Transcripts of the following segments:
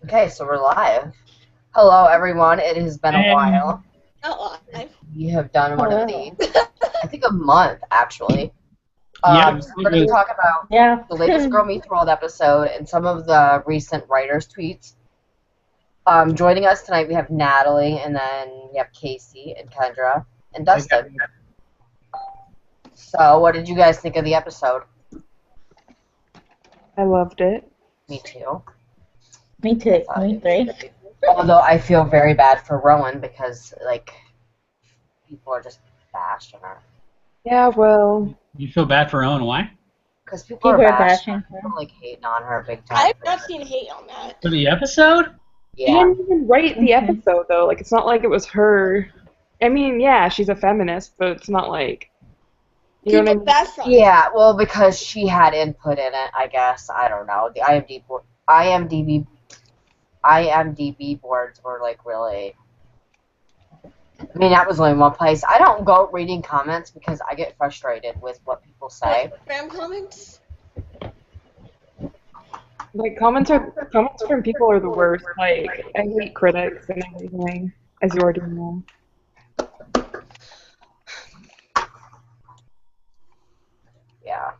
Okay, so we're live. Hello, everyone. It has been a while. Not live. We have done one of Hello. these. I think a month, actually. Yep, So we're going to talk about Yeah. the latest Girl Meets World episode and some of the recent writers' tweets. Joining us tonight, we have Natalie, and then we have Casey and Kendra and Dustin. So, what did you guys think of the episode? I loved it. Me too. Me too. Me three. Although I feel very bad for Rowan because, like, people are just bashing her. Yeah, well, You feel bad for Owen? Why? Because people are bashing her. People, like, hating on her big time. I've not seen hate on that. For the episode? she Yeah. didn't even write the episode, though. Like, it's not like it was her. I mean, yeah, she's a feminist, but it's not like... You know what I People mean? bash on Yeah, well, because she had input in it, I guess. I don't know. The IMDb boards were, like, really... I mean, that was only one place. I don't go reading comments because I get frustrated with what people say. spam comments. Like, comments from people are the worst. Like, I hate critics and everything, as you already know. Yeah.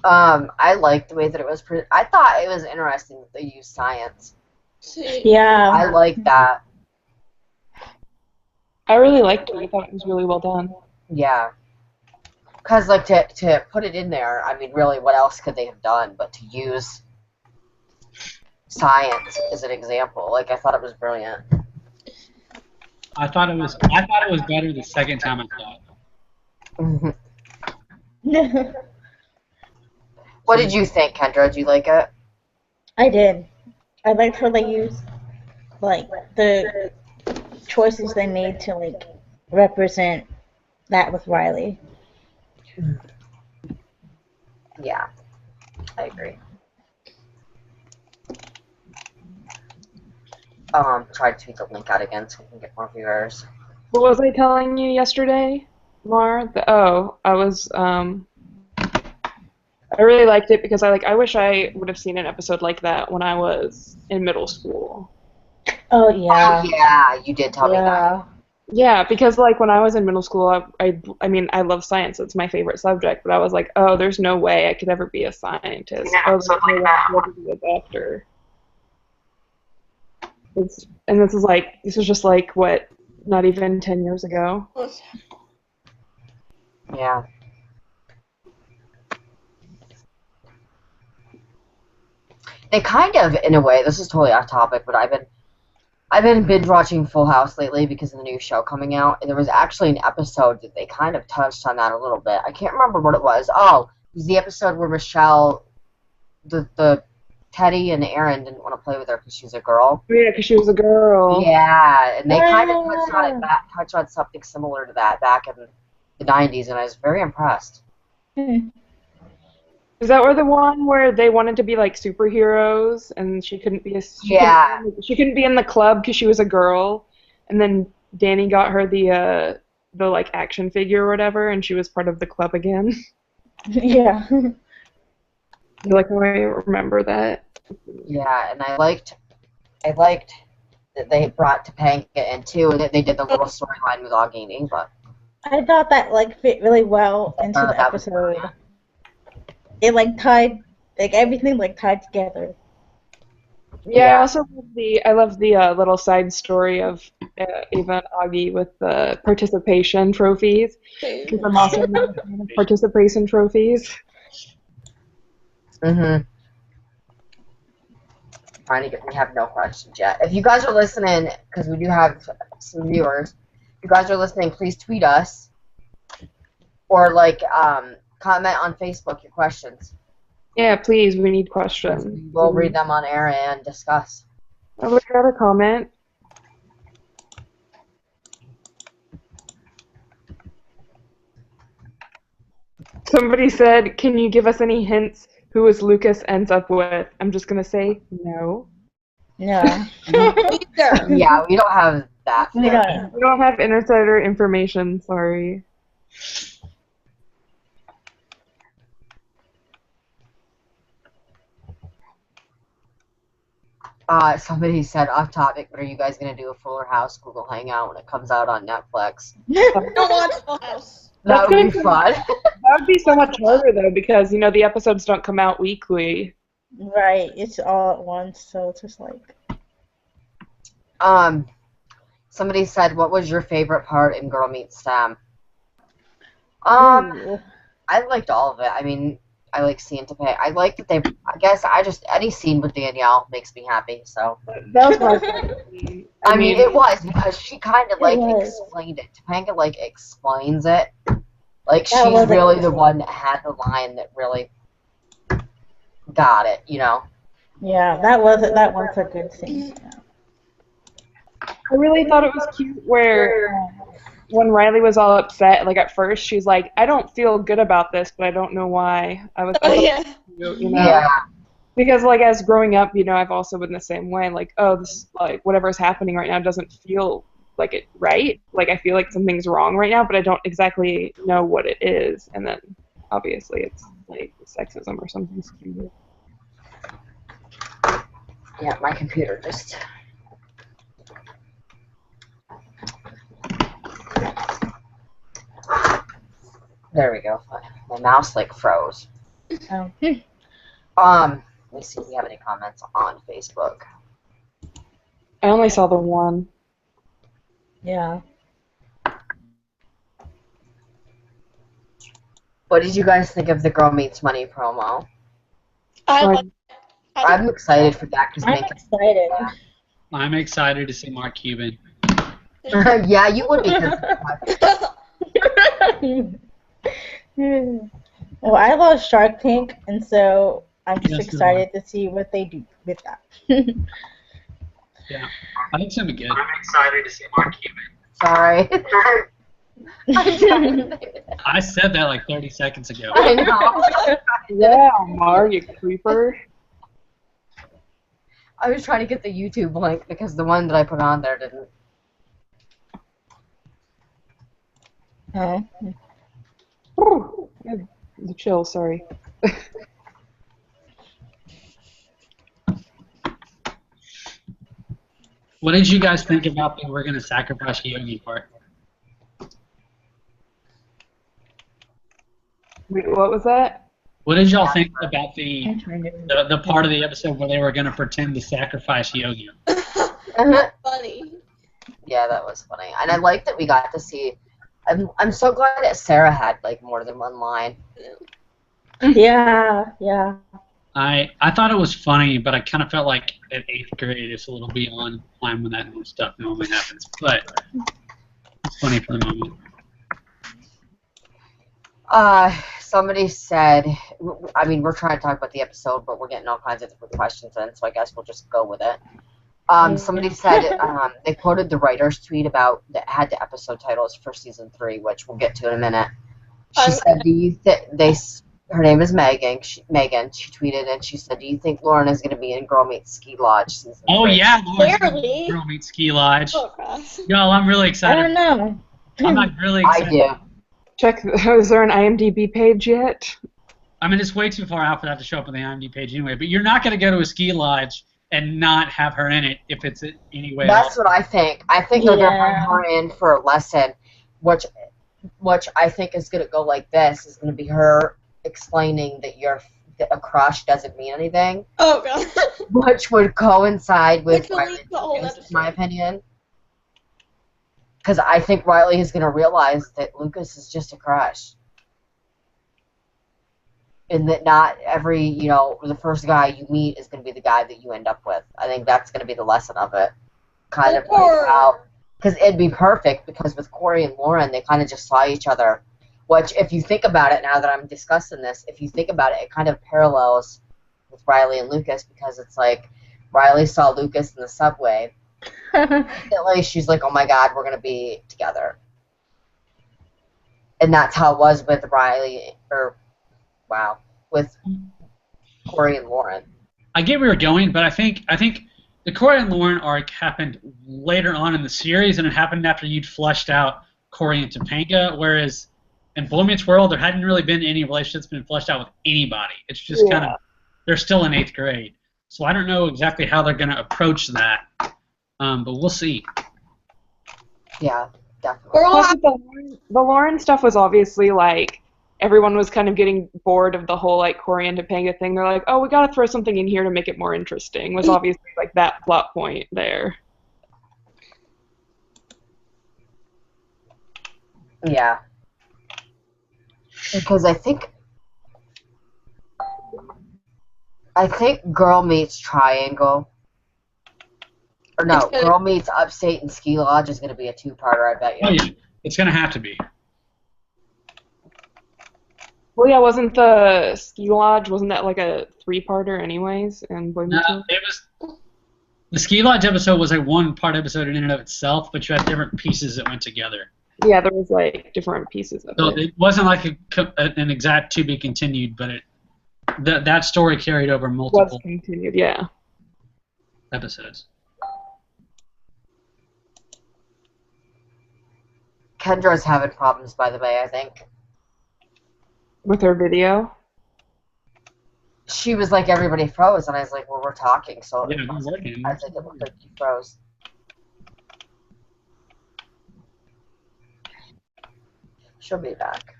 I liked the way that it was I thought it was interesting that they used science. See, Yeah. I like that. I really liked it. I thought it was really well done. Yeah. Because, like, to put it in there, I mean, really, what else could they have done but to use science as an example? Like, I thought it was brilliant. I thought it was better the second time I saw it. What did you think, Kendra? Did you like it? I did. I liked how they used, like, the choices they made to, like, represent that with Riley. Yeah, I agree. Try to tweet the link out again so we can get more viewers. What was I telling you yesterday, Mar? I really liked it because I wish I would have seen an episode like that when I was in middle school. Oh, yeah. Oh, yeah, you did tell me that. Yeah, because like when I was in middle school, I mean I love science; it's my favorite subject. But I was like, oh, there's no way I could ever be a scientist. Yeah, Oh, there's something no way like I could ever be a doctor. And this is just like what, not even 10 years ago. Yeah. They kind of, in a way, this is totally off topic, but I've been binge watching Full House lately because of the new show coming out, and there was actually an episode that they kind of touched on that a little bit. I can't remember what it was. Oh, it was the episode where Michelle, the Teddy and Aaron didn't want to play with her because she's a girl. Yeah, because she was a girl. Yeah, and they kind of touched on something similar to that back in the 90s, and I was very impressed. Is that the one where they wanted to be like superheroes and she couldn't be she couldn't be in the club because she was a girl, and then Danny got her the like action figure or whatever, and she was part of the club again. Yeah. Like, I remember that. Yeah, and I liked that they brought Topanga in too, and that they did the little storyline with Allegheny, but I thought that, like, fit really well into the that was episode. brilliant. It, like, everything, like, tied together. Yeah, I also love the little side story of Ava and Augie with the participation trophies. Because I'm also not a fan of participation trophies. Mm-hmm. We have no questions yet. If you guys are listening, because we do have some viewers, if you guys are listening, please tweet us or like comment on Facebook your questions. Yeah, please, we need questions. We'll read them on air and discuss. Oh, we got a comment. Somebody said, "Can you give us any hints who Lucas ends up with?" I'm just gonna say no. No. Yeah, we don't have that. We don't. We don't have insider information. Sorry. Somebody said off topic, but are you guys gonna do a Fuller House Google Hangout when it comes out on Netflix? I don't watch Full House. That would be fun. That would be so much harder though, because the episodes don't come out weekly. Right, it's all at once, so it's just like. Somebody said, what was your favorite part in Girl Meets Sam? Ooh. I liked all of it. I mean, I like seeing Tapay. I like that they. I guess any scene with Danielle makes me happy. So. That was my favorite scene. I mean, it was because she kind of like was. explained it. Topanga like explains it. Like That she's was really the excellent. one that had the line that really got it. Yeah, that one's a good scene. I really thought it was cute where when Riley was all upset, like at first she's like, I don't feel good about this, but I don't know why. I thought Yeah. you know? Yeah. Because like as growing up, I've also been the same way. Like, oh, this like whatever's happening right now doesn't feel like it right. Like I feel like something's wrong right now, but I don't exactly know what it is. And then obviously it's like sexism or something stupid. Yeah, my computer just. There we go. My mouse like froze. Oh. Let me see if we have any comments on Facebook. I only saw the one. Yeah. What did you guys think of the Girl Meets Money promo? I'm I'm excited for that because I'm excited. I'm excited to see Mark Cuban. yeah, you would be. Well, I love Shark Tank, and so I'm just Yes, excited to see what they do with that. Yeah, I think it's gonna be good. I'm excited to see Mark Cuban. Sorry. I said that like 30 seconds ago. I know. Yeah, Mar, you creeper. I was trying to get the YouTube link because the one that I put on there didn't. Oh. Whew. The chill, sorry. What did you guys think about the we're gonna sacrifice Yogi part? Wait, what was that? What did y'all think about the I'm trying to. the part of the episode where they were gonna pretend to sacrifice Yogi? funny. Yeah, that was funny, and I like that we got to see. I'm so glad that Sarah had like more than one line. Yeah, yeah. I thought it was funny, but I kind of felt like at 8th grade it's a little beyond time when that stuff normally happens. But it's funny for the moment. Somebody said, I mean, we're trying to talk about the episode, but we're getting all kinds of different questions in, so I guess we'll just go with it. Somebody said they quoted the writer's tweet about that had the episode titles for season 3, which we'll get to in a minute. She said, "Do you her name is Megan. She tweeted and she said, "Do you think Lauren is going to be in Girl Meets Ski Lodge season 3?" Oh yeah, Lauren's Barely. Girl Meets Ski Lodge. Oh, gosh. Y'all, I'm really I excited. don't know. I'm like really I excited. do. Check, is there an IMDb page yet? I mean, it's way too far out for that to show up on the IMDb page anyway. But you're not going to go to a ski lodge and not have her in it if it's anyway. That's what I think. I think they're going to Yeah. bring her in for a lesson, which I think is going to go like this. Is going to be her explaining that a crush doesn't mean anything, Oh, God. which would coincide with Which will Riley lead the whole Lucas, in my episode. opinion. Because I think Riley is going to realize that Lucas is just a crush. And that not every, the first guy you meet is going to be the guy that you end up with. I think that's going to be the lesson of it. Kind of Or- out. Because it'd be perfect, because with Corey and Lauren, they kind of just saw each other. Which, if you think about it, now that I'm discussing this, if you think about it, it kind of parallels with Riley and Lucas, because it's like Riley saw Lucas in the subway. Instantly, she's like, oh my God, we're going to be together. And that's how it was with with Corey and Lauren. I get where you're going, but I think the Corey and Lauren arc happened later on in the series, and it happened after you'd flushed out Corey and Topanga, whereas in Boy Meets World, there hadn't really been any relationships been flushed out with anybody. It's just kind of, they're still in 8th grade. So I don't know exactly how they're going to approach that, but we'll see. Yeah, definitely. Plus, the Lauren stuff was obviously like everyone was kind of getting bored of the whole like Corey and Topanga thing. They're like, oh, we got to throw something in here to make it more interesting. Was obviously like that plot point there. Yeah. Because I think Girl Meets Triangle, or no, Girl Meets Upstate and Ski Lodge is going to be a two-parter, I bet you. Oh, yeah. It's going to have to be. Well, yeah, wasn't the Ski Lodge, wasn't that like a three-parter anyways? And No, it was... The Ski Lodge episode was a one-part episode in and of itself, but you had different pieces that went together. Yeah, there was like different pieces of So it. it wasn't like an exact to be continued, but that story carried over multiple Was continued, yeah. episodes. Kendra's having problems, by the way, I think. With her video? She was like, everybody froze, and I was like, well, we're talking, so Yeah, we're working. I think it looked like you froze. She'll be back.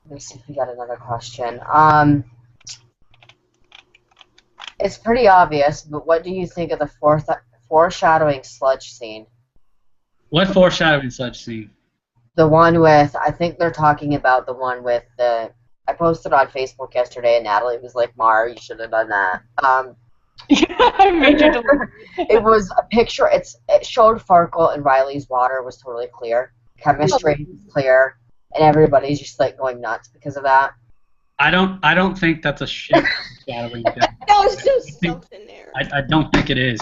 Let me see if we got another question. It's pretty obvious, but what do you think of the foreshadowing sludge scene? What foreshadowing sludge scene? The one with, I think they're talking about the one with the, I posted on Facebook yesterday, and Natalie was like, Mara, you should have done that. I made you delete. It was a picture, it showed Farkle and Riley's water was totally clear. Chemistry was clear, and everybody's just like going nuts because of that. I don't think that's a shit foreshadowing. That was just something there. I don't think it is.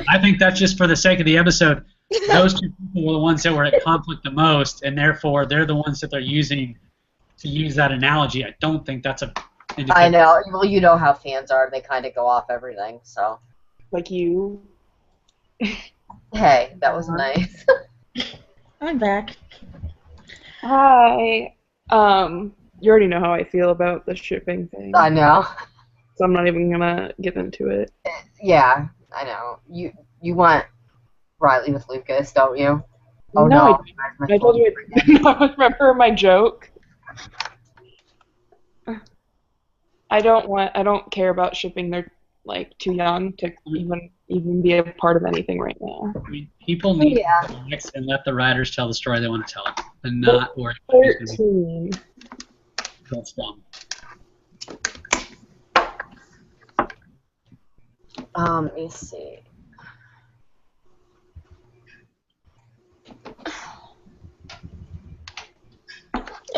I think that's just for the sake of the episode. Those two people were the ones that were at conflict the most, and therefore they're the ones that they're using to use that analogy. I don't think that's a... I know. Well, you know how fans are. They kind of go off everything, so... Like you. Hey, that was nice. I'm back. Hi. You already know how I feel about the shipping thing. I know. So I'm not even gonna get into it. Yeah, I know. You want Riley with Lucas, don't you? Oh No, no. I told you remember my joke? I don't care about shipping. They're like too young to even be a part of anything right now. I mean, people need to relax and let the writers tell the story they want to tell, and not worry about who's going to be. That's dumb. Let me see.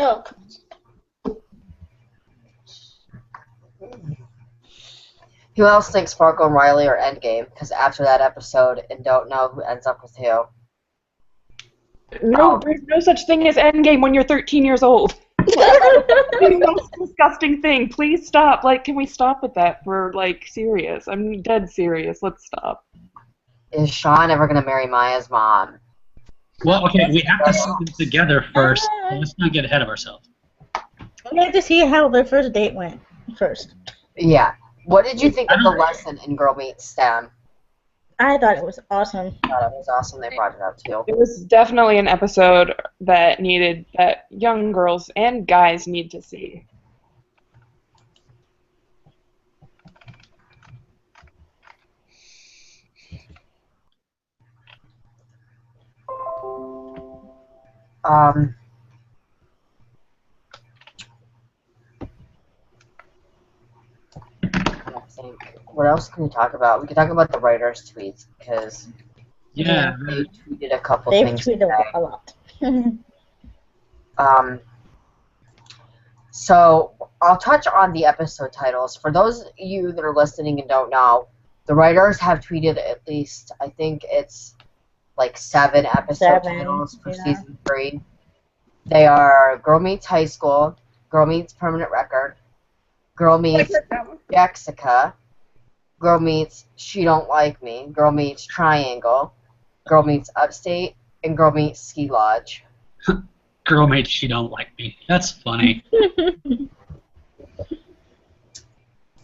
Oh. Who else thinks Farkle and Riley are endgame? Because after that episode, and don't know who ends up with who. No, there's no such thing as endgame when you're 13 years old. The most disgusting thing. Please stop. Like, can we stop with that? For like serious. I'm dead serious. Let's stop. Is Sean ever gonna marry Maya's mom? Well, okay, we have to see them together first. Let's not get ahead of ourselves. We have to see how their first date went first. Yeah. What did you think of the lesson in Girl Meets STEM? I thought it was awesome. I thought it was awesome. They brought it up too. It was definitely an episode that young girls and guys need to see. What else can we talk about? We can talk about the writers' tweets because they tweeted a couple things. They've tweeted a lot. So I'll touch on the episode titles. For those of you that are listening and don't know, the writers have tweeted at least, I think it's like 7 episode titles for season 3. They are Girl Meets High School, Girl Meets Permanent Record, Girl Meets Jessica, Girl Meets She Don't Like Me, Girl Meets Triangle, Girl Meets Upstate, and Girl Meets Ski Lodge. Girl Meets She Don't Like Me. That's funny.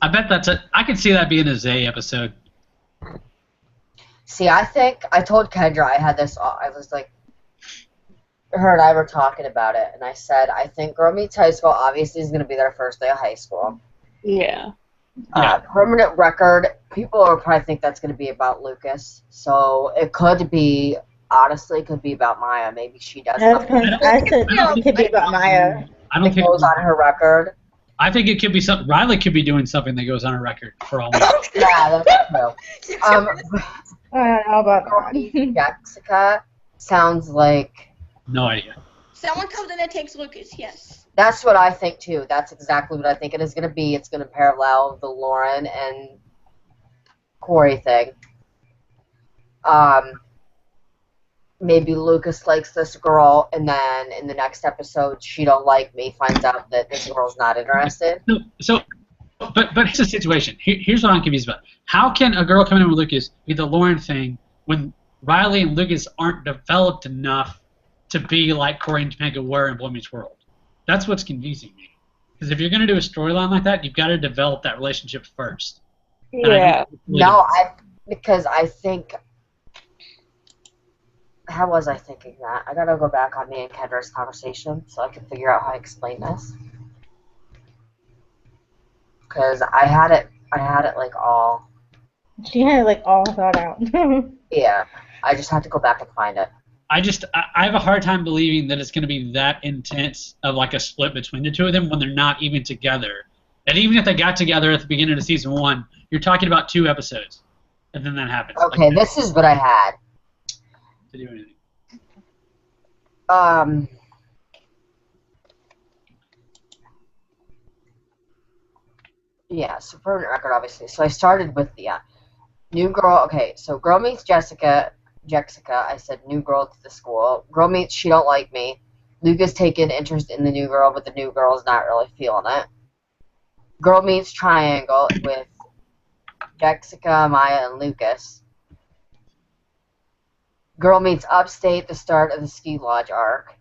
I bet I could see that being a Zay episode. See, I told Kendra I had this. I was like, her and I were talking about it, and I said I think Girl Meets High School obviously is going to be their first day of high school. Yeah. Permanent record. People will probably think that's going to be about Lucas, so it could be. Honestly, it could be about Maya. Maybe she does something. I said it could be about Maya. I don't think goes on her record. I think it could be something. Riley could be doing something that goes on her record for all we know. Yeah, that's true. I don't know about that. Jessica sounds like. No idea. Someone comes in and takes Lucas, yes. That's what I think too. That's exactly what I think it is going to be. It's going to parallel the Lauren and Corey thing. Maybe Lucas likes this girl, and then in the next episode, she don't like me, finds out that this girl's not interested. But here's the situation. Here's what I'm confused about. How can a girl coming in with Lucas be the Lauren thing when Riley and Lucas aren't developed enough to be like Corey and Topanga were in Boy Meets World? That's what's confusing me. Because if you're going to do a storyline like that, you've got to develop that relationship first. Yeah. Because I think. How was I thinking that? I gotta go back on me and Kendra's conversation so I can figure out how I explain this. Because I had it like all. She had it like all thought out. Yeah, I just had to go back and find it. I have a hard time believing that it's going to be that intense of like a split between the two of them when they're not even together. And even if they got together at the beginning of season 1, you're talking about 2 episodes, and then that happens. Okay, like, this is what I had. To do anything. Yeah, so permanent record, obviously. So I started with the new girl. Okay, so girl meets Jessica. I said new girl to the school. Girl meets she don't like me. Lucas taking interest in the new girl, but the new girl's not really feeling it. Girl meets triangle with Jessica, Maya, and Lucas. Girl meets Upstate, the start of the Ski Lodge arc.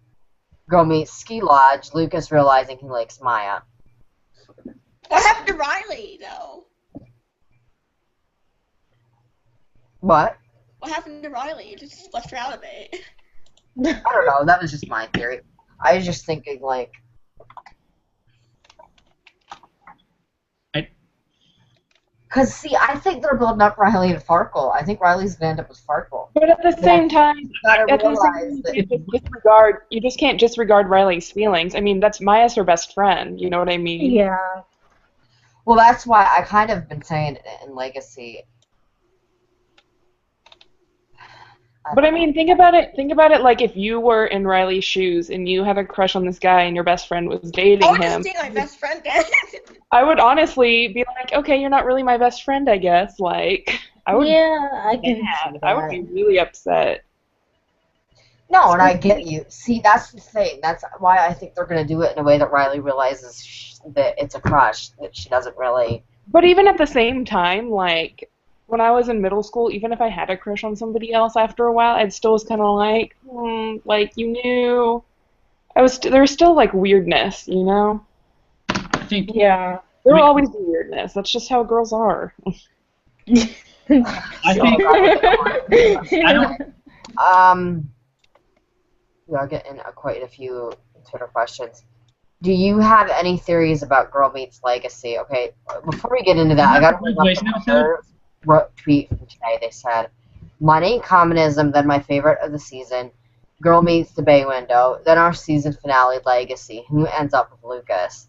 Girl meets Ski Lodge, Lucas realizing he likes Maya. What happened to Riley, though? What? What happened to Riley? You just left her out of it. I don't know, that was just my theory. I was just thinking, like... Because, see, I think they're building up Riley and Farkle. I think Riley's going to end up with Farkle. But at the same time, you just can't disregard Riley's feelings. I mean, that's Maya's her best friend. You know what I mean? Yeah. Well, that's why I kind of been saying it in Legacy. But I mean, think about it like if you were in Riley's shoes and you had a crush on this guy and your best friend was dating him. I would just date my best friend then. I would honestly be like, okay, you're not really my best friend, I guess. Like, I would. Yeah, I can see that. I would be really upset. No, and I get you. See, that's the thing. That's why I think they're going to do it in a way that Riley realizes that it's a crush, that she doesn't really... But even at the same time, like, when I was in middle school, even if I had a crush on somebody else after a while, I'd still was kind of like, you knew... there was still, like, weirdness, you know? I think... Yeah. There will always be weirdness. That's just how girls are. I don't... We're getting quite a few Twitter questions. Do you have any theories about Girl Meets Legacy? Okay, before we get into that, I got to bring up the tweet from today. They said, money, communism, then my favorite of the season, Girl Meets the Bay Window, then our season finale, Legacy. Who ends up with Lucas?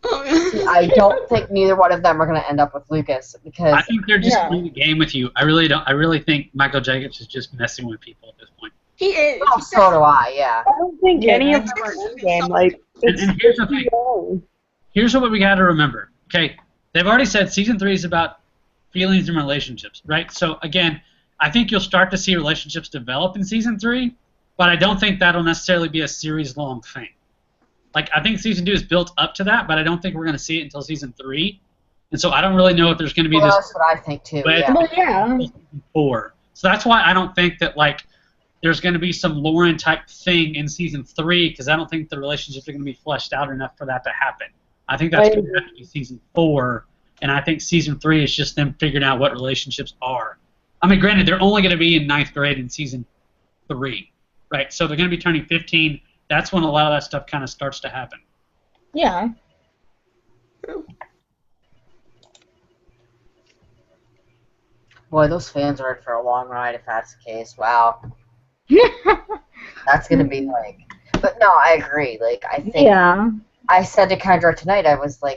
I don't think neither one of them are going to end up with Lucas because I think they're just playing the game with you. I really don't. I really think Michael Jacobs is just messing with people at this point. He is. Oh, so do I. Yeah. I don't think any of them are in the game. Like, and here's the thing. Here's what we got to remember. Okay, they've already said season 3 is about feelings and relationships, right? So again, I think you'll start to see relationships develop in season 3, but I don't think that'll necessarily be a series-long thing. Like, I think season 2 is built up to that, but I don't think we're going to see it until season 3. And so I don't really know if there's going to be this. That's what I think too. Yeah. Well, yeah. 4. So that's why I don't think that like there's going to be some Lauren type thing in season 3 because I don't think the relationships are going to be fleshed out enough for that to happen. I think that's going to have to be season 4 and I think season 3 is just them figuring out what relationships are. I mean, granted, they're only going to be in 9th grade in season 3, right? So they're going to be turning 15. That's when a lot of that stuff kind of starts to happen. Yeah. Boy, those fans are in for a long ride if that's the case. Wow. That's going to be like... But no, I agree. Like, I think... Yeah. I said to Kendra tonight, honestly,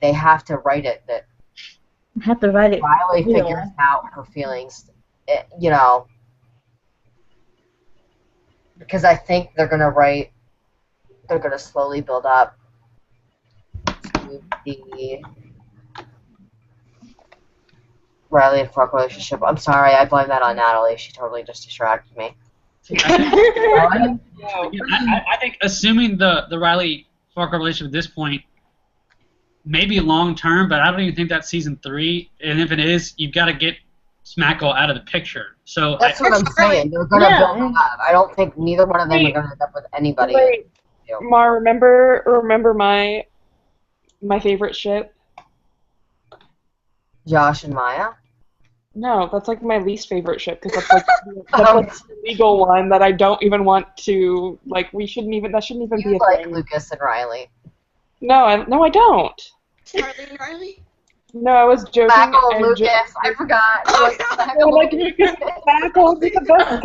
they have to write it that I have to write it. Riley figures out her feelings, you know, because I think they're going to slowly build up to the Riley and Farkle relationship. I'm sorry, I blame that on Natalie. She totally just distracted me. I think assuming the Riley Farkle relationship at this point, maybe long term, but I don't even think that's season 3. And if it is, you've got to get Smackle out of the picture. So that's what I'm saying. They're going to build it up. I don't think neither one of them are going to end up with anybody. Wait, Mar, remember my favorite ship? Josh and Maya? No, that's like my least favorite ship because that's like the legal one that I don't even want to like. That shouldn't even be a like thing. Lucas and Riley. No, I don't. Charlie and Riley? No, I was joking. Farkle and Lucas, I forgot. Oh, Like Farkle is the best.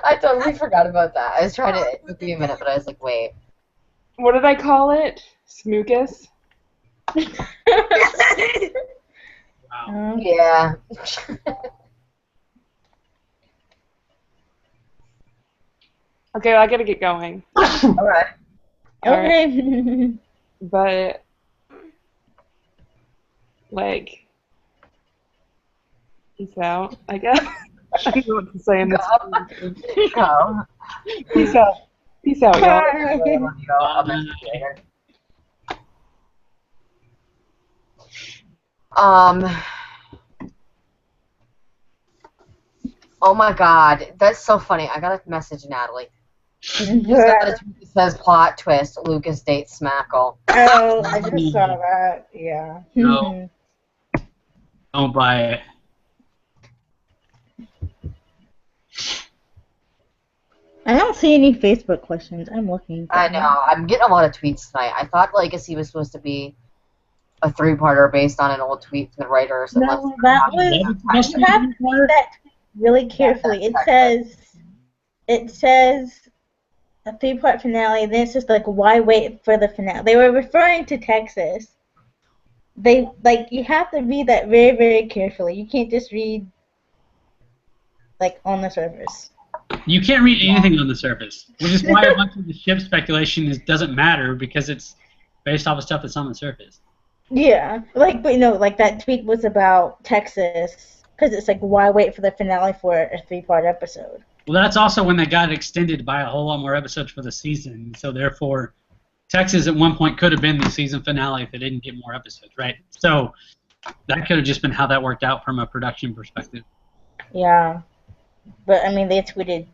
I totally forgot about that. I was trying to. It took me a minute, but I was like, wait. What did I call it? Smookus? wow. Yeah. Okay, well, I gotta get going. Alright. Okay. But like, peace out, I guess. I don't know what to say in this. Go. Peace out. Peace out, y'all. I'll message you later. Oh my god, that's so funny. I got a message, Natalie. Just got a tweet that says plot twist, Lucas dates Smackle. Oh, I just saw that. Yeah. No. Don't buy it. I don't see any Facebook questions. I'm looking. I know. I'm getting a lot of tweets tonight. I thought Legacy was supposed to be a 3-parter based on an old tweet from the writers. No, that was. You have to read that really carefully. It says a 3-part finale. Then it's just like, why wait for the finale? They were referring to Texas. You have to read that very, very carefully. You can't just read on the surface. You can't read anything on the surface, which is why a bunch of the ship speculation doesn't matter because it's based off of stuff that's on the surface. Yeah, but that tweet was about Texas because it's like, why wait for the finale for a 3-part episode? Well, that's also when they got extended by a whole lot more episodes for the season, so therefore, Texas at one point could have been the season finale if they didn't get more episodes, right? So that could have just been how that worked out from a production perspective. Yeah. But, I mean, they tweeted,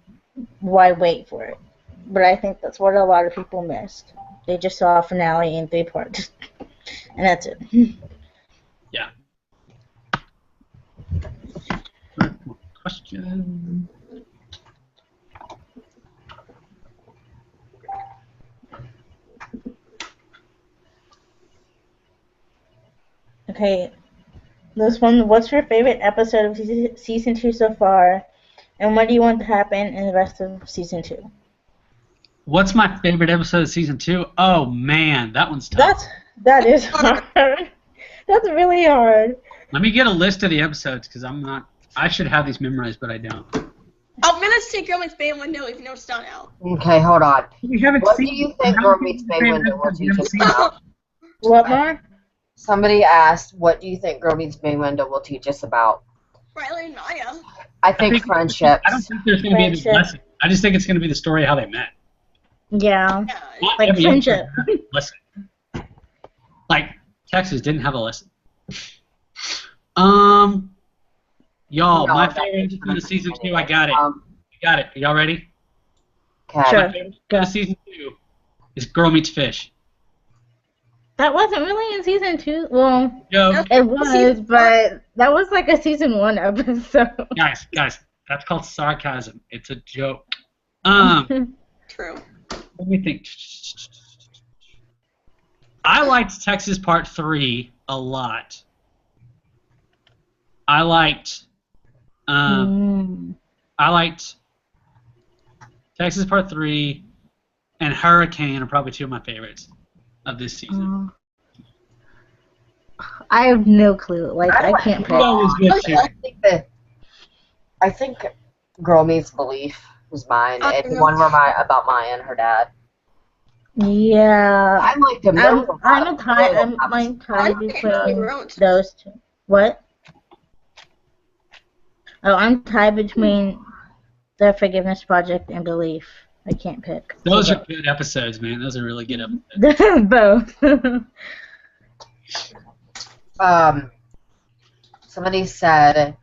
why wait for it? But I think that's what a lot of people missed. They just saw a finale in 3 parts. And that's it. Yeah. Question. Okay. This one, what's your favorite episode of season 2 so far? And what do you want to happen in the rest of season 2? What's my favorite episode of season 2? Oh man, that one's tough. That is hard. That's really hard. Let me get a list of the episodes because I should have these memorized, but I don't. I'm gonna say Girl Meets Bay Window if you know it's done out. Okay, hold on. What do seen you think Girl Meets Bay Window will teach us about? What, Mar? Somebody asked, what do you think Girl Meets Bay Window will teach us about? Riley and Maya. I think friendships. I don't think there's going to be any lesson. I just think it's going to be the story of how they met. Yeah. Yeah. Not Like every friendship. episode has a lesson. Like Texas didn't have a lesson. Y'all, No, my that's favorite episode of season 2, I got it. Um, I got it. Are y'all ready? Okay. Sure. My favorite episode of season 2 is Girl Meets Fish. That wasn't really in season 2. Well, Joke. it was, but that was like a season 1 episode. Guys, that's called sarcasm. It's a joke. True. Let me think. I liked Texas Part 3 a lot. I liked Texas Part 3 and Hurricane are probably 2 of my favorites of this season. I have no clue. Like, I can't pick. I think Girl Meets Belief was mine. It's the one where about Maya and her dad. Yeah. I liked them. I'm tied between those two. What? Oh, I'm tied between The Forgiveness Project and Belief. I can't pick. Those are good episodes, man. Those are really good episodes. Both. Somebody said,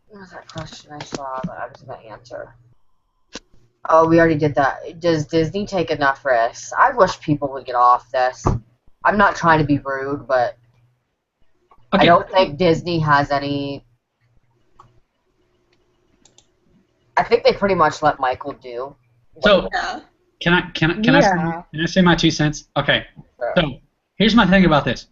what was that question I saw that I was going to answer? Oh, we already did that. Does Disney take enough risks? I wish people would get off this. I'm not trying to be rude, but I don't think Disney has any. I think they pretty much let Michael do. So, can I say my 2 cents? Okay. Sure. So, here's my thing about this.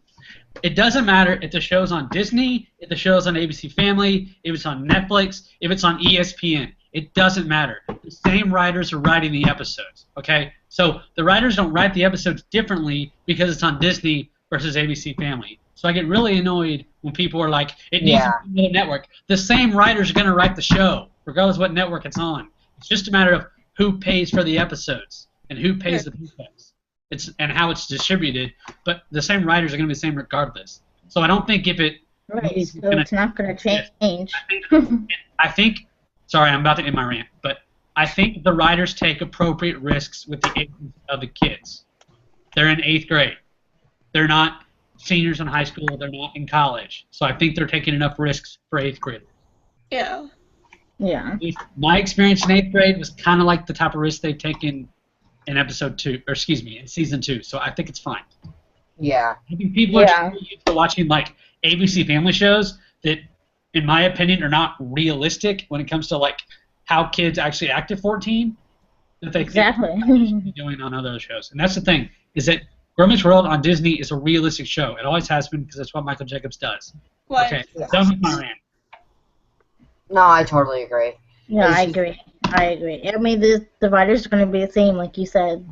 It doesn't matter if the show's on Disney, if the show's on ABC Family, if it's on Netflix, if it's on ESPN. It doesn't matter. The same writers are writing the episodes, okay? So the writers don't write the episodes differently because it's on Disney versus ABC Family. So I get really annoyed when people are like, it needs to be on a network. The same writers are going to write the show, regardless of what network it's on. It's just a matter of who pays for the episodes and who pays the paychecks. And how it's distributed, but the same writers are going to be the same regardless. So I don't think if it... Right, so it's not going to change. I think sorry, I'm about to end my rant, but I think the writers take appropriate risks with the ages of the kids. They're in 8th grade. They're not seniors in high school. They're not in college. So I think they're taking enough risks for 8th grade. Yeah. Yeah. My experience in 8th grade was kind of like the type of risk they've taken in in season 2. So I think it's fine. Yeah. I think people are just used to watching like ABC Family shows that, in my opinion, are not realistic when it comes to like how kids actually act at 14. That they think should be doing on other shows, and that's the thing is that Girl Meets World on Disney is a realistic show. It always has been because that's what Michael Jacobs does. What? Okay, done with my rant. No, I totally agree. Yeah, I agree. I mean, the writers are going to be the same, like you said.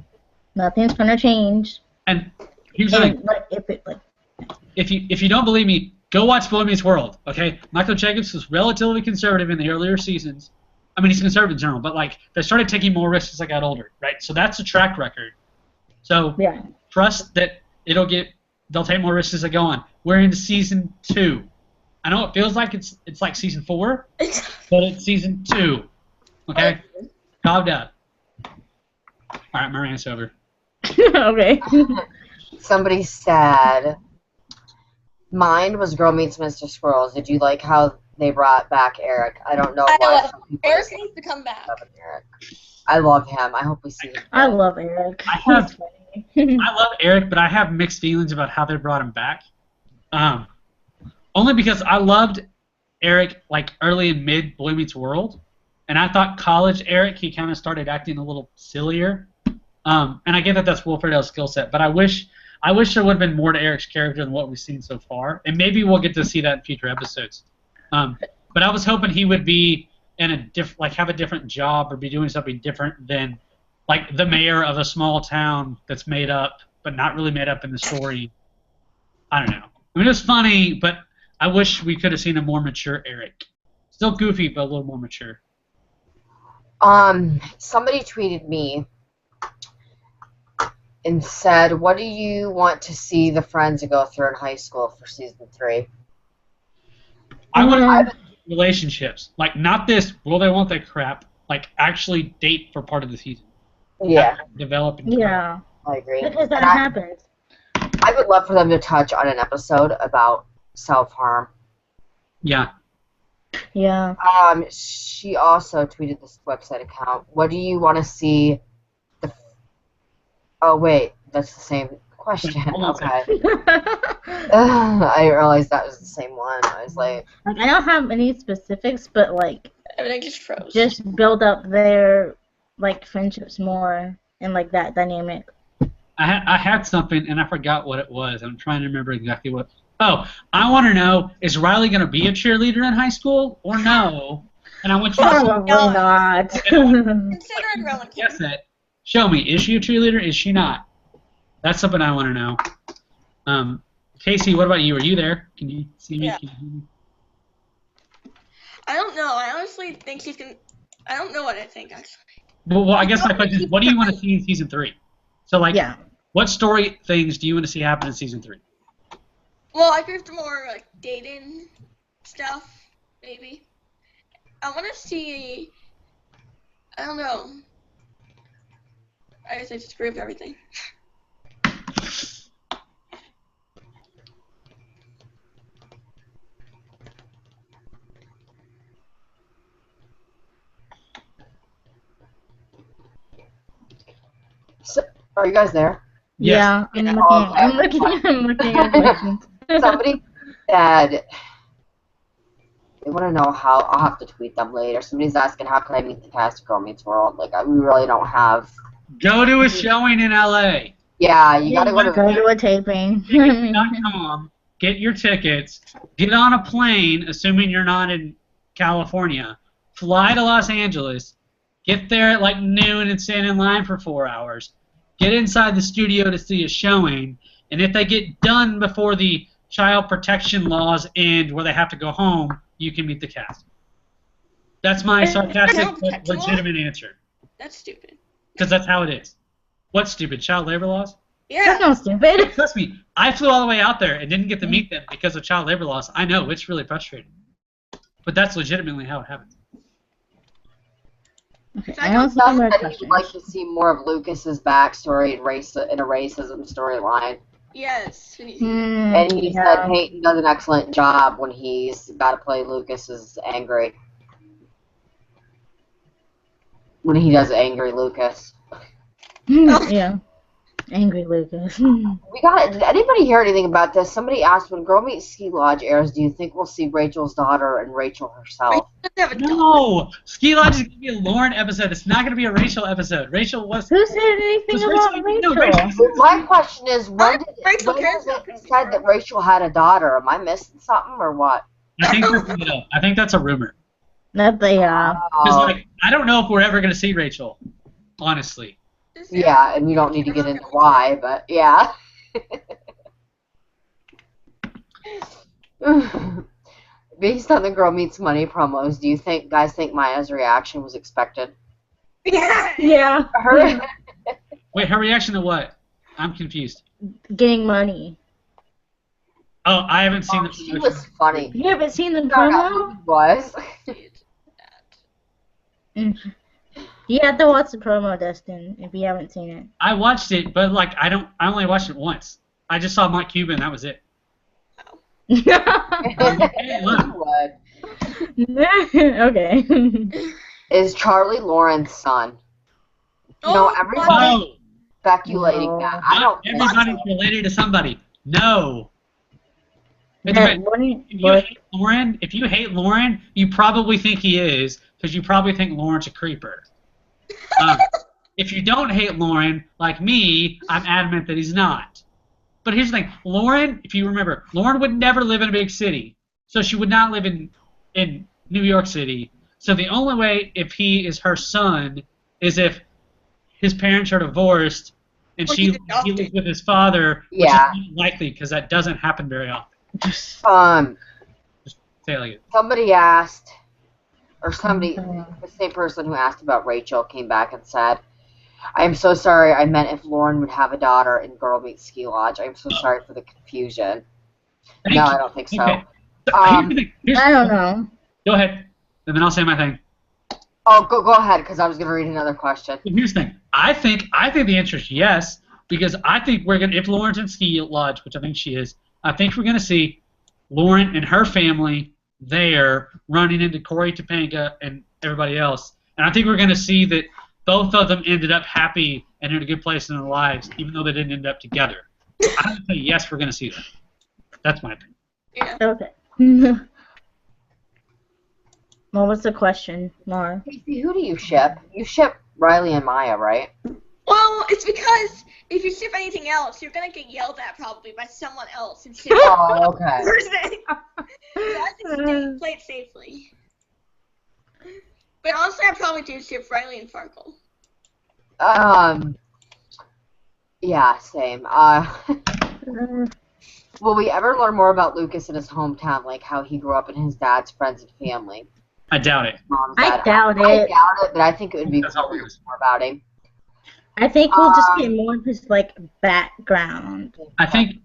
Nothing's going to change. And here's the thing. If you don't believe me, go watch Boy Meets World. Okay, Michael Jacobs was relatively conservative in the earlier seasons. I mean, he's conservative in general, but like they started taking more risks as I got older, right? So that's a track record. So trust that they'll take more risks as they go on. We're in season 2. I know it feels like it's like season 4, but it's season 2. Okay? Calm down. All right, my rant's over. Okay. Somebody said, mine was Girl Meets Mr. Squirrels. Did you like how they brought back Eric? I don't know why. Eric needs to come back. I love him. I hope we see him. I love Eric. I love Eric, but I have mixed feelings about how they brought him back. Only because I loved Eric like early and mid Boy Meets World, and I thought college Eric, he kind of started acting a little sillier. And I get that that's Will Ferrell's skill set, but I wish there would have been more to Eric's character than what we've seen so far, and maybe we'll get to see that in future episodes. But I was hoping he would be in a have a different job or be doing something different than like the mayor of a small town that's made up, but not really made up in the story. I don't know. I mean, it was funny, but I wish we could have seen a more mature Eric. Still goofy, but a little more mature. Somebody tweeted me and said, what do you want to see the friends go through in high school for season 3? I want relationships. Like, not this, will they want that crap. Like, actually date for part of the season. Yeah. Develop and yeah. I agree. Because that happens. I would love for them to touch on an episode about self-harm. Yeah. Yeah. She also tweeted this website account. What do you want to see Oh wait, that's the same question. Hold on a Okay. I didn't realize that was the same one. I was like, I don't have any specifics, but like Everything just froze. just build up their like friendships more and like that dynamic. I had something and I forgot what it was. I'm trying to remember exactly what. Oh, I want to know: is Riley going to be a cheerleader in high school or no? And I want you to Probably not. Considering relative. guess it. Show me: is she a cheerleader? Is she not? That's something I want to know. Casey, what about you? Are you there? Can you see me? Yeah. Can you hear me? I don't know. I honestly think she's gonna. I don't know what I think actually. Well, I guess my question is: what do you want to see in season 3? So, like, Yeah. what story things do you want to see happen in season 3? Well, I prefer more like dating stuff, maybe. I want to see. I don't know. I guess I just agree with everything. so, are you guys there? Yeah, I'm Yeah. looking at questions. Somebody said they want to know how. I'll have to tweet them later. Somebody's asking how can I meet the cast of Girl Meets World. Like we really don't have. Go to a showing in LA. Yeah, you gotta go to. Go to a taping. Tickets.com, get your tickets, get on a plane, assuming you're not in California, fly to Los Angeles, get there at like noon and stand in line for 4 hours, get inside the studio to see a showing, and if they get done before the child protection laws end where they have to go home, you can meet the cast. That's my sarcastic but legitimate answer. That's stupid. Because that's how it is. What's stupid? Child labor laws? That's Yeah. not stupid. Trust me, I flew all the way out there and didn't get to meet them because of child labor laws. I know, it's really frustrating. But that's legitimately how it happens. Okay, I I also Sounds have more that questions. you'd like to see more of Lucas's backstory in a racism storyline. Yes. And he said Peyton does an excellent job when he's got to play Lucas as angry. When he does angry Lucas. Yeah. Angry Lucas. Did anybody hear anything about this? Somebody asked, when Girl Meets Ski Lodge airs, do you think we'll see Rachel's daughter and Rachel herself? No! Ski Lodge is going to be a Lauren episode. It's not going to be a Rachel episode. Rachel was... Who said anything about Rachel? No, Rachel. My question is, when Rachel cares was about it said that Rachel had a daughter? Am I missing something or what? I think that's a rumor. That they are. Because, like, I don't know if we're ever going to see Rachel, honestly. Yeah, and you don't need to get into why, but yeah. Based on the Girl Meets Money promos, do you guys think Maya's reaction was expected? Yeah. Yeah. Her Wait, her reaction to what? I'm confused. Getting money. Oh, I haven't seen the she was funny. You haven't seen the Found out who promo? he was. You have to watch the promo, Dustin, if you haven't seen it. I watched it, but, like, I only watched it once. I just saw Mike Cuban, that was it. Hey, look. Okay. Is Charlie Lauren's son? Oh, everybody No! speculating No. that. I don't think Everybody's so. related to somebody. No! It Yeah, depends. If you hate Lauren, you probably think he is, because you probably think Lauren's a creeper. If you don't hate Lauren, like me, I'm adamant that he's not. But here's the thing. Lauren, if you remember, Lauren would never live in a big city. So she would not live in New York City. So the only way if he is her son is if his parents are divorced and Or he he's adopted. lives with his father, which Yeah. is not likely because that doesn't happen very often. Say it like it. Somebody asked, or the same person who asked about Rachel came back and said, I am so sorry, I meant if Lauren would have a daughter in Girl Meets Ski Lodge. I am so sorry for the confusion. Thank No, you. I don't think so. Okay. Um, I don't know. Go ahead, and then I'll say my thing. Oh, go ahead, because I was going to read another question. Here's the thing. I think the answer is yes, because I think we're gonna, if Lauren's in Ski Lodge, which I think she is, I think we're gonna see Lauren and her family there running into Corey Topanga and everybody else, and I think we're gonna see that both of them ended up happy and in a good place in their lives, even though they didn't end up together. I would say yes, we're going to see that. That's my opinion. Yeah. Okay. What was the question, Mara? Casey, who do you ship? You ship Riley and Maya, right? Well, it's because if you ship anything else, you're gonna get yelled at probably by someone else and ship Oh, okay. person. So I think play it safely. But honestly, I probably do ship Riley and Farkle. Yeah, same. Will we ever learn more about Lucas in his hometown, like how he grew up in his dad's friends and family? I doubt it. Mom's I dad. doubt I it. doubt it, but I think it would be That's cool all to we're learn gonna see. more about him. I think we'll just get more of his like background. I think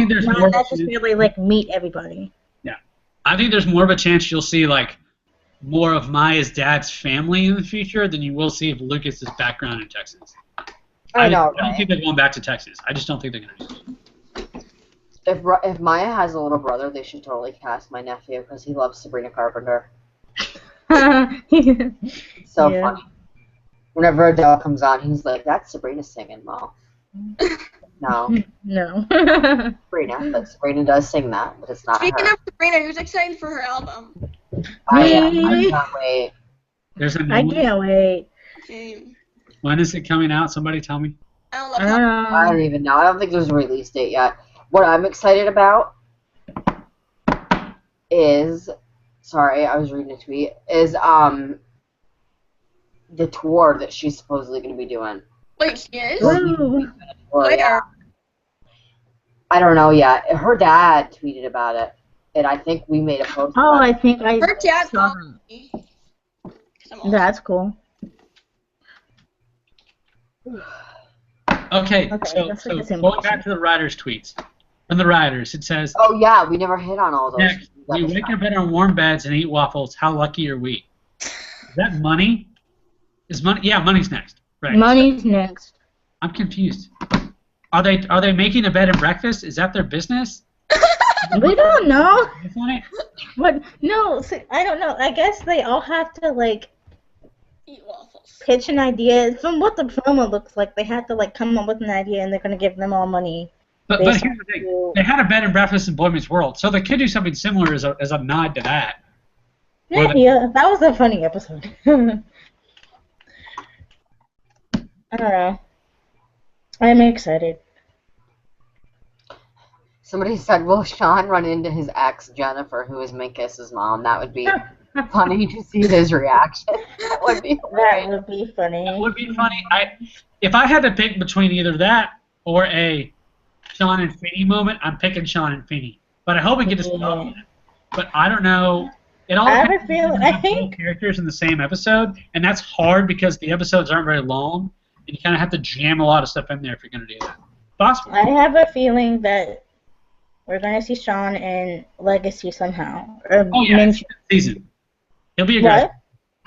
there's more. Not necessarily like meet everybody. Yeah, I think there's more of a chance you'll see like more of Maya's dad's family in the future than you will see of Lucas's background in Texas. I know, I don't right? think they're going back to Texas. I just don't think they're going to. If Maya has a little brother, they should totally cast my nephew because he loves Sabrina Carpenter. It's so Yeah. funny. Whenever Adele comes on, he's like, "That's Sabrina singing, Mo." No, No. Sabrina, but Sabrina does sing that, but it's not Speaking her. of Sabrina, who's excited for her album? I am. I Me. can't wait. There's a new I one. can't wait. Same. When is it coming out? Somebody tell me. I don't I know. don't I know. don't even know. I don't think there's a release date yet. What I'm excited about is, sorry, I was reading a tweet, is the tour that she's supposedly going to be doing. Wait, she is? Woo. Or, Where? yeah. I don't know yet. Her dad tweeted about it, and I think we made a post. Oh, about I it. think I Her dad saw called that. me. 'Cause I'm old. That's cool. Okay, Okay, so that's like the same going question. back to the writers' tweets. From the writers, it says, Oh yeah, we never hit on all those. Next, we wake up in our warm beds and eat waffles. How lucky are we? Is that money? Is money? Yeah, money's next. Right. Money's next. I'm confused. Are they making a bed and breakfast? Is that their business? We don't know. Is that it? What? No, I don't know. I guess they all have to like Eat waffles. pitch an idea. From what the promo looks like, they have to like come up with an idea, and they're gonna give them all money. But Based here's on the thing. you. They had a bed and breakfast in Boy Meets World, so they could do something similar as a nod to that. Or the- Yeah, that was a funny episode. I don't know. I'm excited. Somebody said, "Will Sean run into his ex Jennifer, who is Minkus's mom?" That would be funny to see his reaction. That would be That hilarious. would be funny. That would be funny. If I had to pick between either that or a Sean and Feeney moment, I'm picking Sean and Feeney. But I hope we get to see all of that. But I don't know. It all I have a depends feeling- on I both think- characters in the same episode, and that's hard because the episodes aren't very long, and you kind of have to jam a lot of stuff in there if you're going to do that. Possible. I have a feeling that we're gonna see Sean in Legacy somehow. Or Oh yeah, it's mention- the season. He'll be a What?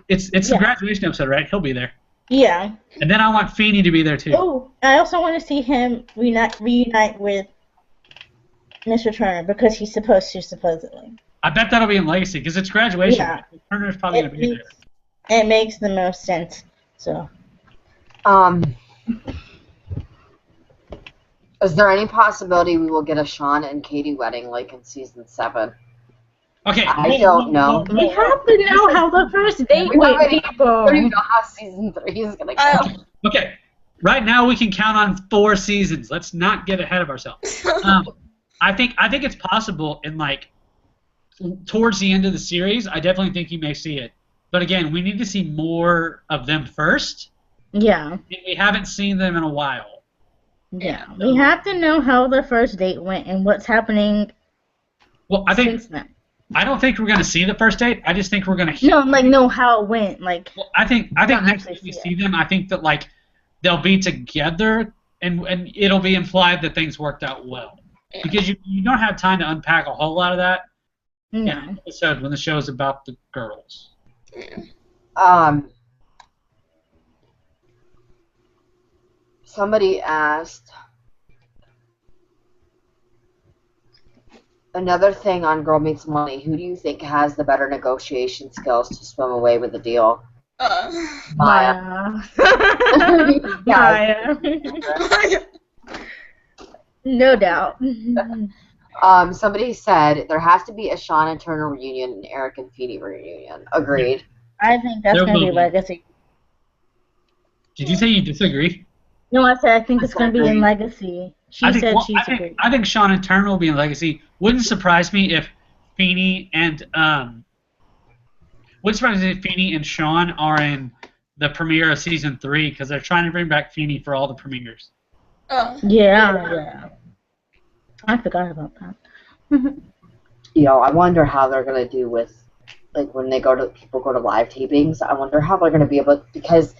It's the Yeah. graduation episode, right? He'll be there. Yeah. And then I want Feeney to be there too. Oh, I also want to see him reunite with Mr. Turner because he's supposed to, supposedly. I bet that'll be in Legacy because it's graduation. Yeah. Turner's probably going to be there. It makes the most sense. So. Is there any possibility we will get a Sean and Katie wedding like in season 7? Okay. I don't know. We have to know how the first date We went, already people. don't even know how season 3 is gonna go. Okay. Right now we can count on 4 seasons. Let's not get ahead of ourselves. I think it's possible in like towards the end of the series. I definitely think you may see it. But again, we need to see more of them first. Yeah. And we haven't seen them in a while. Yeah. We have to know how the first date went and what's happening Well, I since then. don't think we're going to see the first date. I just think we're going to No, like know how it went. Like. Well, I think Don't next actually time we see see them, I think that like they'll be together and it'll be implied that things worked out well. Because you don't have time to unpack a whole lot of that in No. an episode when the show's about the girls. Somebody asked another thing on Girl Meets Money. Who do you think has the better negotiation skills to swim away with the deal? Maya. Maya. No doubt. Somebody said there has to be a Sean and Turner reunion and Eric and Feeny reunion. Agreed. I think that's going to be Legacy. Did you say you disagree? No, I said I think it's going to be in Legacy. She said she's agreed. I think Sean and Turner will be in Legacy. Wouldn't surprise me if Feeny and Sean are in the premiere of season 3 because they're trying to bring back Feeny for all the premieres. Yeah. I forgot about that. I wonder how they're gonna do with, like, when people go to live tapings. I wonder how they're gonna be able, because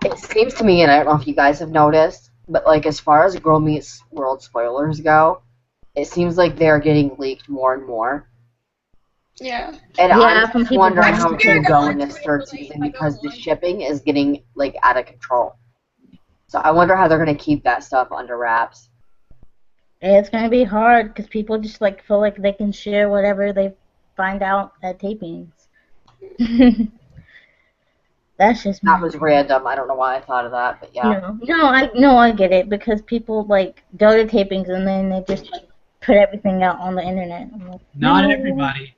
it seems to me, and I don't know if you guys have noticed, but like as far as Girl Meets World spoilers go, it seems like they're getting leaked more and more. Yeah. And I'm just wondering how it's gonna go in this third season because the shipping is getting like out of control. So I wonder how they're gonna keep that stuff under wraps. It's going to be hard because people just like feel like they can share whatever they find out at tapings. That's just that was random. I don't know why I thought of that, but yeah. No, I get it because people like go to tapings and then they just put everything out on the internet. Like, not everybody.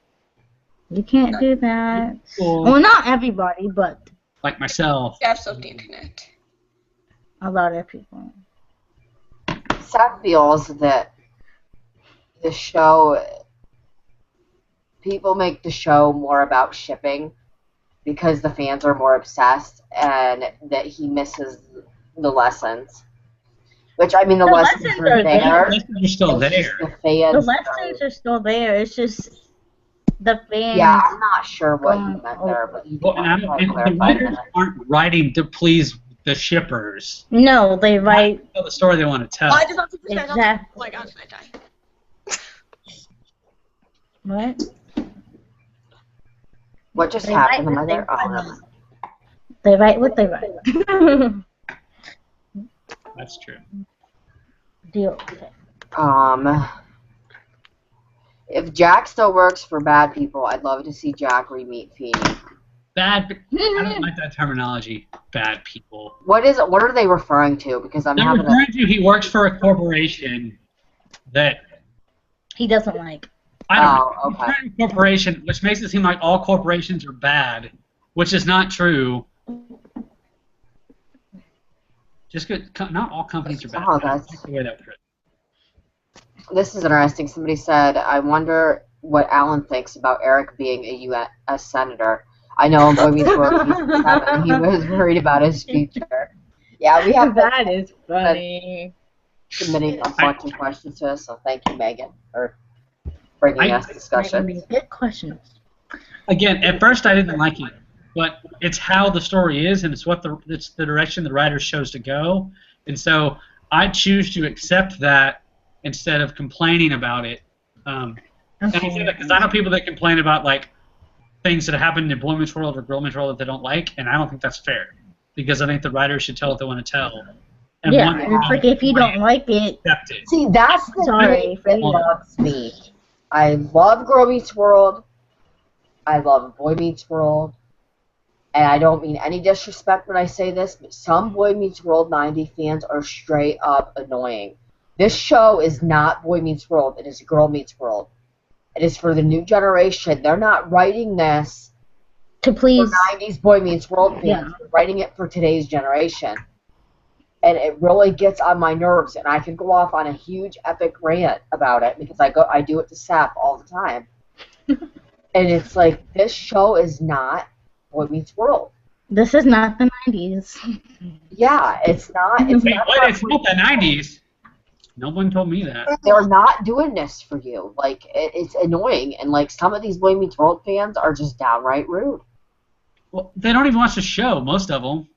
You can't do that. Cool. Well, not everybody, but like myself. That's of the internet. A lot of people. Seth feels that the show, people make the show more about shipping because the fans are more obsessed and that he misses the lessons. Which, I mean, the lessons are there. The lessons are still there. The lessons are still there. It's just the fans. Yeah, I'm not sure what you meant there, but you and the writers aren't writing to please the shippers. No, they write the story they want to tell. I just exactly. Oh my gosh, I die. What? What just happened? Am I there? Oh, they write what they write. That's true. Deal with it. If Jack still works for bad people, I'd love to see Jack re-meet Feeny. I don't like that terminology. Bad people. What is it? What are they referring to? Because I'm They're referring to he works for a corporation that he doesn't like. Okay. A corporation, which makes it seem like all corporations are bad, which is not true. Just good. Not all companies are bad. Oh, that's the way that was written. This is interesting. Somebody said, "I wonder what Alan thinks about Eric being a U.S. senator." I know Boy Meets World season 7. He was worried about his future. Yeah, we have that is funny. Submitting a bunch of questions to us, so thank you, Megan, for bringing us discussion. Good questions. Again, at first I didn't like it, but it's how the story is, and it's the direction the writer chose to go, and so I choose to accept that instead of complaining about it. And I say that because I know people that complain about like things that happen in Boy Meets World or Girl Meets World that they don't like, and I don't think that's fair because I think the writers should tell what they want to tell. And and it's like if you don't like it, accept it. See, that's the thing that loves me. I love Girl Meets World. I love Boy Meets World. And I don't mean any disrespect when I say this, but some Boy Meets World 90 fans are straight up annoying. This show is not Boy Meets World. It is Girl Meets World. It is for the new generation. They're not writing this to please for 90s Boy Meets World fans. Yeah. They're writing it for today's generation. And it really gets on my nerves. And I could go off on a huge epic rant about it because I do it to Sap all the time. And it's like, this show is not Boy Meets World. This is not the 90s. Yeah, it's not. It's not the 90s. No one told me that. They're not doing this for you. Like, it's annoying. And, like, some of these Boy Meets World fans are just downright rude. Well, they don't even watch the show, most of them.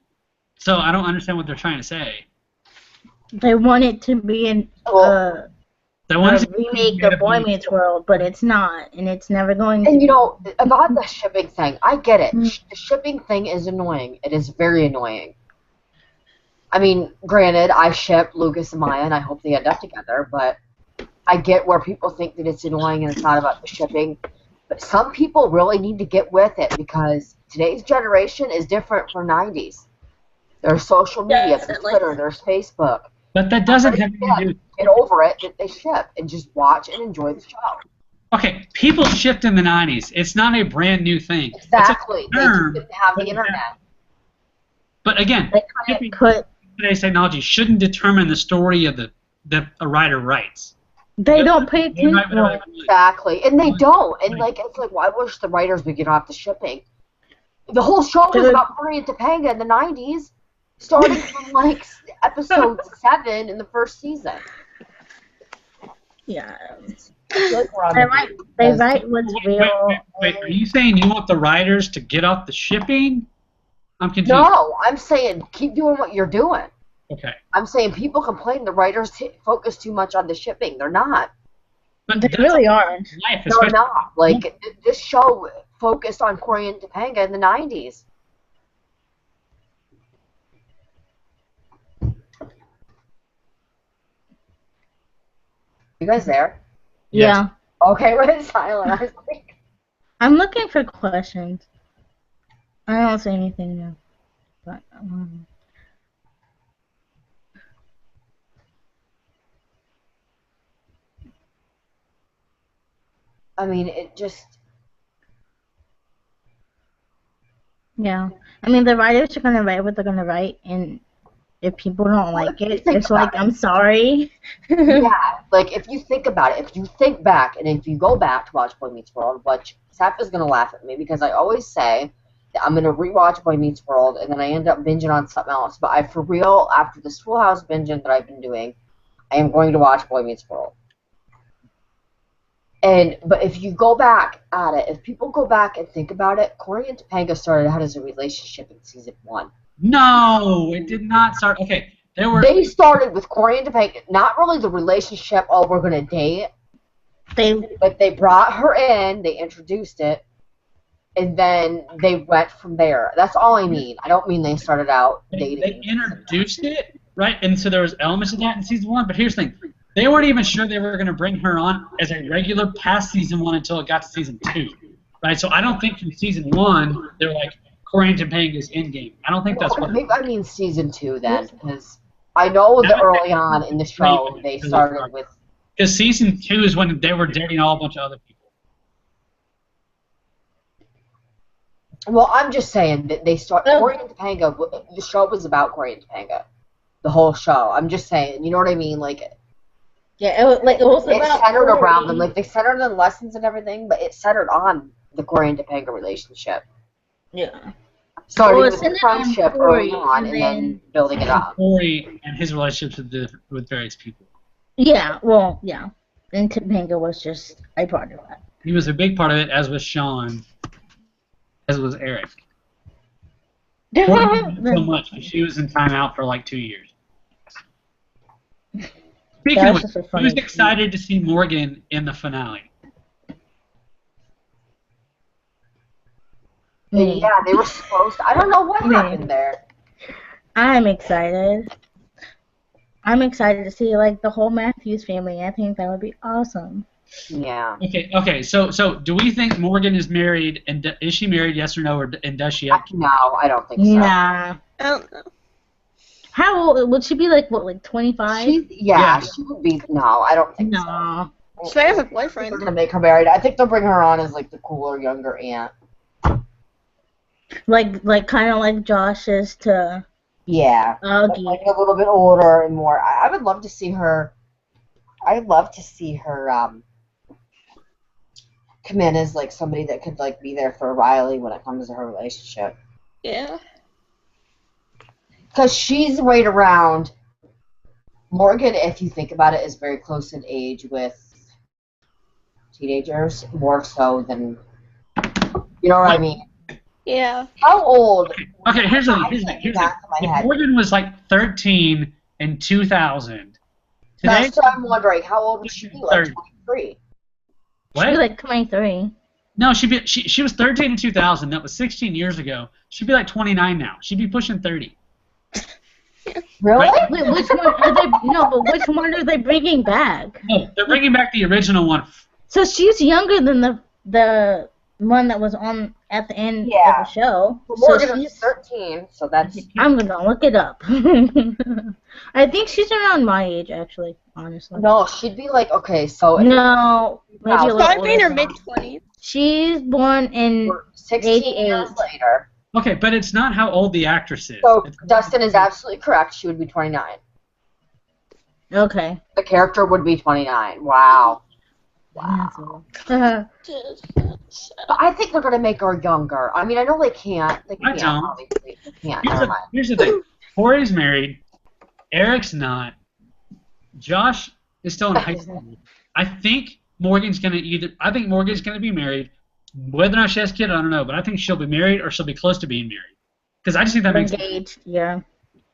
So I don't understand what they're trying to say. They want it to be a remake of Boy Meets World, but it's not. And it's never going to be. And, you know, about the shipping thing, I get it. The shipping thing is annoying. It is very annoying. I mean, granted, I ship Lucas and Maya, and I hope they end up together, but I get where people think that it's annoying and it's not about the shipping. But some people really need to get with it because today's generation is different from 90s. There's social media, there's Twitter, there's Facebook. But that doesn't have anything to do. Get over it that they ship and just watch and enjoy the show. Okay, people shipped in the 90s. It's not a brand new thing. Exactly. They just didn't have the internet. But again, They put today's technology shouldn't determine the story of the a writer writes. They don't pay attention. Exactly, and they don't. And like, it's like, well, I wish the writers would get off the shipping. The whole show was about Cory and Topanga in the 90s, starting from like episode 7 in the first season. Yeah. Like they write what's real. Wait, are you saying you want the writers to get off the shipping? I'm confused. No, I'm saying keep doing what you're doing. Okay. I'm saying people complain the writers focus too much on the shipping. They're not. But they really aren't. They're not. Like, this show focused on Cory and Topanga in the 90s. You guys there? Yeah. Okay, we're silent. I was like, I'm looking for questions. I don't see anything new. But, I mean, it just... Yeah. I mean, the writers are going to write what they're going to write, and if people don't like it, it's like, I'm sorry. Yeah, like, if you think about it, if you think back, and if you go back to watch Boy Meets World, which Seth is going to laugh at me, because I always say that I'm going to rewatch Boy Meets World, and then I end up binging on something else, but I, for real, after this Full House binging that I've been doing, I am going to watch Boy Meets World. But if you go back at it, if people go back and think about it, Cory and Topanga started out as a relationship in season 1. No, it did not start. Okay, They started with Cory and Topanga, not really the relationship, oh, we're going to date. But they brought her in, they introduced it, and then they went from there. That's all I mean. I don't mean they started out dating. They introduced it, right? And so there was elements of that in season 1, but here's the thing. They weren't even sure they were going to bring her on as a regular past season 1 until it got to season 2, right? So I don't think from season 1 they're like, Cory and Topanga's endgame. I don't think that's what. Maybe I mean season 2 then, because I know that early on in the show they started with. Because season 2 is when they were dating all a bunch of other people. Well, I'm just saying that they started. Cory and Topanga. The show was about Cory and Topanga. The whole show. I'm just saying. You know what I mean? Like. Yeah, it was about centered around them. Like, they centered on lessons and everything, but it centered on the Cory and Topanga relationship. Yeah. Starting with the friendship early on and then building it up. Cory and his relationships with various people. Yeah, well, yeah. And Topanga was just a part of that. He was a big part of it, as was Sean, as was Eric. Cory didn't so much, because she was in timeout for like 2 years. Speaking of which, I was excited to see Morgan in the finale. Yeah, they were supposed to. I don't know what happened there. I'm excited. I'm excited to see, like, the whole Matthews family. I think that would be awesome. Yeah. Okay. So do we think Morgan is married, and is she married, yes or no, and does she have kids? No, I don't think so. Nah. I don't know. How old would she be? Like, what, like 25? Yeah, she would be. No, I don't think so. She might have a boyfriend. They're gonna make her married. I think they'll bring her on as like the cooler younger aunt. Like kind of like Josh is to. Yeah. Augie. Like a little bit older and more. I would love to see her. I'd love to see her come in as like somebody that could like be there for Riley when it comes to her relationship. Yeah. Because she's right around. Morgan, if you think about it, is very close in age with teenagers, more so than. You know what I mean? Yeah. How old? Okay, here's the thing. If Morgan was like 13 in 2000. That's what I'm wondering. How old would she be? Like 23? What? She'd be like 23. No, she was 13 in 2000. That was 16 years ago. She'd be like 29 now. She'd be pushing 30. Really? Right? Wait, which one are they? No, but which one are they bringing back? No, they're bringing back the original one. So she's younger than the the one that was on at the end of the show. Well, So Morgan she's is 13, so that's... I'm gonna look it up. I think she's around my age, actually, honestly. No, she'd be like, okay, so... No, maybe a little Probably in her older. mid-20s. She's born in 16 88. years later. Okay, but it's not how old the actress is. So Dustin is absolutely correct. She would be 29. Okay. The character would be 29. Wow. Wow. But I think they're going to make her younger. I mean, I know they can't. They can't, don't. obviously. They can't. Never mind. Here's the thing. Corey's married. Eric's not. Josh is still in high school. I think Morgan's going to be married. Whether or not she has a kid, I don't know. But I think she'll be married or she'll be close to being married. Because I just think that makes sense. Engaged, yeah.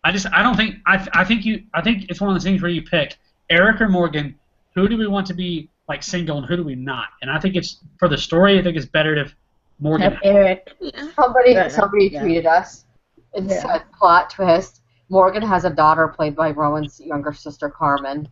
I think it's one of those things where you pick Eric or Morgan. Who do we want to be like single and who do we not? And I think it's for the story. I think it's better if Morgan. Have Eric. Somebody tweeted us and said, plot twist: Morgan has a daughter played by Rowan's younger sister Carmen.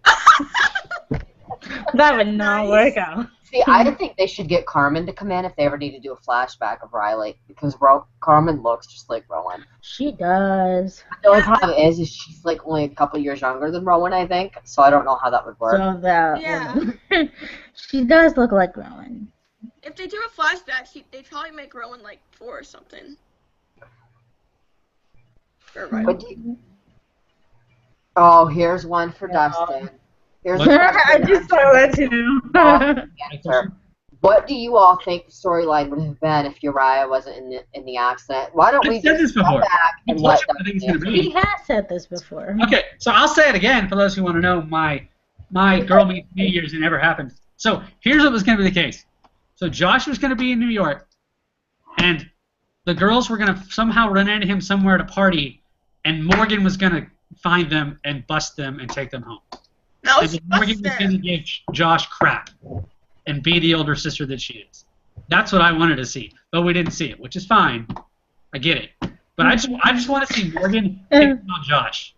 That would not work out. See, I think they should get Carmen to come in if they ever need to do a flashback of Riley, because Carmen looks just like Rowan. She does. The only problem is she's like only a couple years younger than Rowan, I think, so I don't know how that would work. So that she does look like Rowan. If they do a flashback, they'd probably make Rowan like 4 or something. Oh, here's one for Dustin. Here's I just saw that too. What do you all think the storyline would have been if Uriah wasn't in the accident? Why don't we just go back and let Dustin answer? He has said this before. Okay, so I'll say it again for those who want to know my girl meets New Year's and never happened. So here's what was going to be the case. So Josh was going to be in New York, and the girls were going to somehow run into him somewhere at a party, and Morgan was going to find them and bust them and take them home. And Morgan was going to give Josh crap and be the older sister that she is. That's what I wanted to see, but we didn't see it, which is fine. I get it, but I just want to see Morgan take on Josh.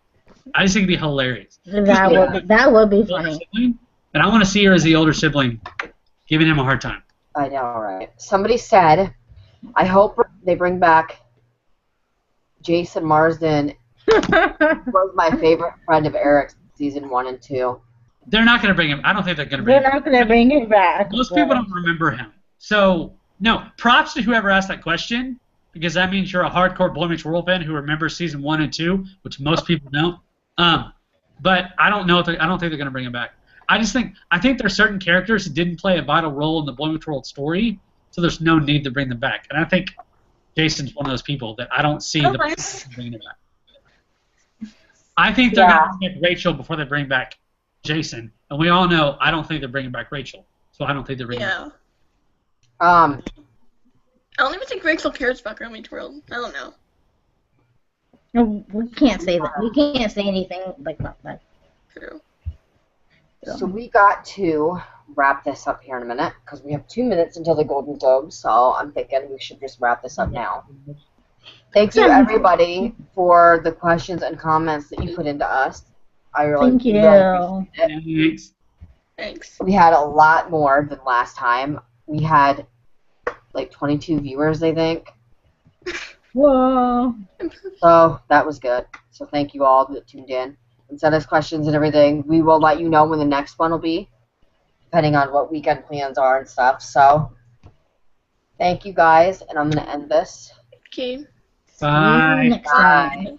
I just think it'd be hilarious. That would be funny. Sibling, and I want to see her as the older sibling, giving him a hard time. I know, right? Somebody said, I hope they bring back Jason Marsden. Was my favorite friend of Eric's season 1 and 2. They're not going to bring him. I don't think they're going to bring him. They're not going to bring him back. Most people don't remember him. So, no, props to whoever asked that question, because that means you're a hardcore Boy Meets World fan who remembers season 1 and 2, which most people don't. But I don't know. I don't think they're going to bring him back. I think there's certain characters that didn't play a vital role in the Boy Meets World story, so there's no need to bring them back. And I think Jason's one of those people that I don't see bringing him back. I think they're going to bring back Rachel before they bring back Jason, and we all know I don't think they're bringing back Rachel, so I don't think they're bringing back. I don't even think Rachel cares about Boy Meets World. I don't know. No, we can't say that. We can't say anything like that. True. So we got to wrap this up here in a minute, because we have 2 minutes until the Golden Globes, so I'm thinking we should just wrap this up now. Thank you, everybody, for the questions and comments that you put into us. I really appreciate it. Thanks. We had a lot more than last time. We had like 22 viewers, I think. Whoa. So that was good. So thank you all that tuned in and sent us questions and everything. We will let you know when the next one will be, depending on what weekend plans are and stuff. So thank you guys, and I'm going to end this. Okay. Bye. Bye.